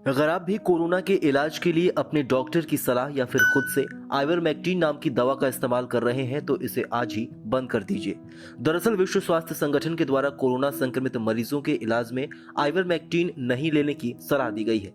अगर आप भी कोरोना के इलाज के लिए अपने डॉक्टर की सलाह या फिर खुद से आइवरमेक्टिन नाम की दवा का इस्तेमाल कर रहे हैं तो इसे आज ही बंद कर दीजिए। दरअसल विश्व स्वास्थ्य संगठन के द्वारा कोरोना संक्रमित मरीजों के इलाज में आइवरमेक्टिन नहीं लेने की सलाह दी गई है।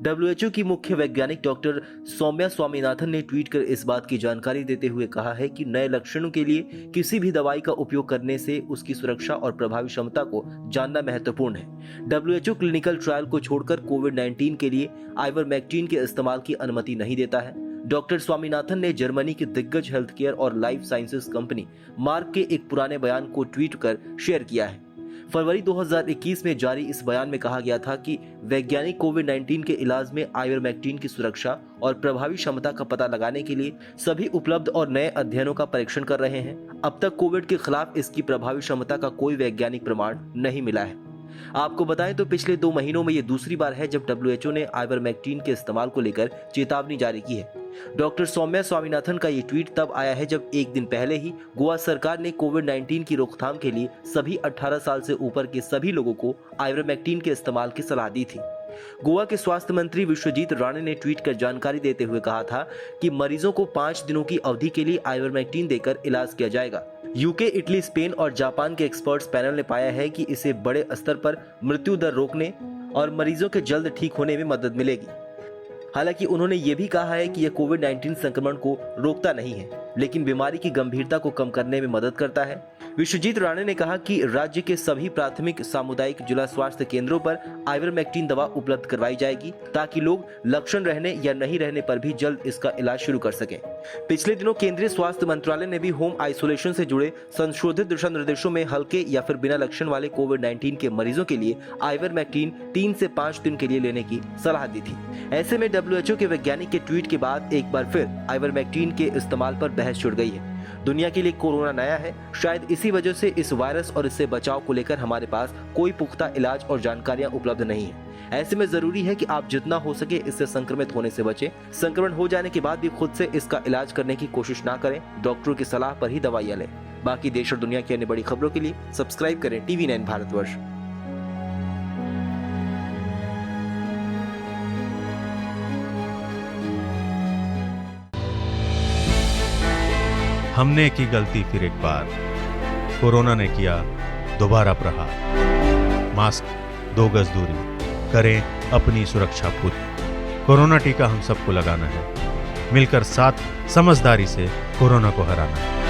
WHO की मुख्य वैज्ञानिक डॉक्टर सौम्या स्वामीनाथन ने ट्वीट कर इस बात की जानकारी देते हुए कहा है कि नए लक्षणों के लिए किसी भी दवाई का उपयोग करने से उसकी सुरक्षा और प्रभावी क्षमता को जानना महत्वपूर्ण है। WHO क्लिनिकल ट्रायल को छोड़कर कोविड-19 के लिए आइवरमेक्टिन के इस्तेमाल की अनुमति नहीं देता है। डॉक्टर स्वामीनाथन ने जर्मनी की दिग्गज हेल्थ केयर और लाइफ साइंसेज कंपनी मार्क के एक पुराने बयान को ट्वीट कर शेयर किया है। फरवरी 2021 में जारी इस बयान में कहा गया था कि वैज्ञानिक कोविड-19 के इलाज में आइवरमेक्टिन की सुरक्षा और प्रभावी क्षमता का पता लगाने के लिए सभी उपलब्ध और नए अध्ययनों का परीक्षण कर रहे हैं। अब तक कोविड के खिलाफ इसकी प्रभावी क्षमता का कोई वैज्ञानिक प्रमाण नहीं मिला है। आपको बताएं तो पिछले 2 महीनों में ये दूसरी बार है जब WHO ने आइवरमेक्टिन के इस्तेमाल को लेकर चेतावनी जारी की है। डॉक्टर सौम्या स्वामीनाथन का ये ट्वीट तब आया है जब एक दिन पहले ही गोवा सरकार ने कोविड-19 की रोकथाम के लिए सभी 18 साल से ऊपर के सभी लोगों को आइवरमेक्टिन के इस्तेमाल की सलाह दी थी। गोवा के स्वास्थ्य मंत्री विश्वजीत राणे ने ट्वीट कर जानकारी देते हुए कहा था कि मरीजों को 5 दिनों की अवधि के लिए आइवरमेक्टिन देकर इलाज किया जाएगा। यूके, इटली, स्पेन और जापान के एक्सपर्ट्स पैनल ने पाया है कि इससे बड़े स्तर पर मृत्यु दर रोकने और मरीजों के जल्द ठीक होने में मदद मिलेगी। हालांकि उन्होंने ये भी कहा है कि यह कोविड-19 संक्रमण को रोकता नहीं है, लेकिन बीमारी की गंभीरता को कम करने में मदद करता है। विश्वजीत राणे ने कहा कि राज्य के सभी प्राथमिक सामुदायिक जिला स्वास्थ्य केंद्रों पर आइवरमेक्टिन दवा उपलब्ध करवाई जाएगी ताकि लोग लक्षण रहने या नहीं रहने पर भी जल्द इसका इलाज शुरू कर सकें। पिछले दिनों केंद्रीय स्वास्थ्य मंत्रालय ने भी होम आइसोलेशन से जुड़े संशोधित दिशा निर्देशों में हल्के या फिर बिना लक्षण वाले कोविड-19 के मरीजों के लिए आइवरमेक्टिन 3 से 5 दिन के लिए लेने की सलाह दी थी। ऐसे में WHO के वैज्ञानिक के ट्वीट के बाद एक बार फिर आइवरमेक्टिन के इस्तेमाल पर बहस छिड़ गई है। दुनिया के लिए कोरोना नया है, शायद इसी वजह से इस वायरस और इससे बचाव को लेकर हमारे पास कोई पुख्ता इलाज और जानकारियां उपलब्ध नहीं है। ऐसे में जरूरी है कि आप जितना हो सके इससे संक्रमित होने से बचें। संक्रमण हो जाने के बाद भी खुद से इसका इलाज करने की कोशिश ना करें। डॉक्टरों की सलाह पर ही दवाइयां लें। बाकी देश और दुनिया की अन्य बड़ी खबरों के लिए सब्सक्राइब करें TV9 भारतवर्ष। हमने की गलती फिर एक बार, कोरोना ने किया दोबारा प्रहार। मास्क, 2 गज दूरी, करें अपनी सुरक्षा पूरी। कोरोना टीका हम सबको लगाना है, मिलकर साथ समझदारी से कोरोना को हराना है।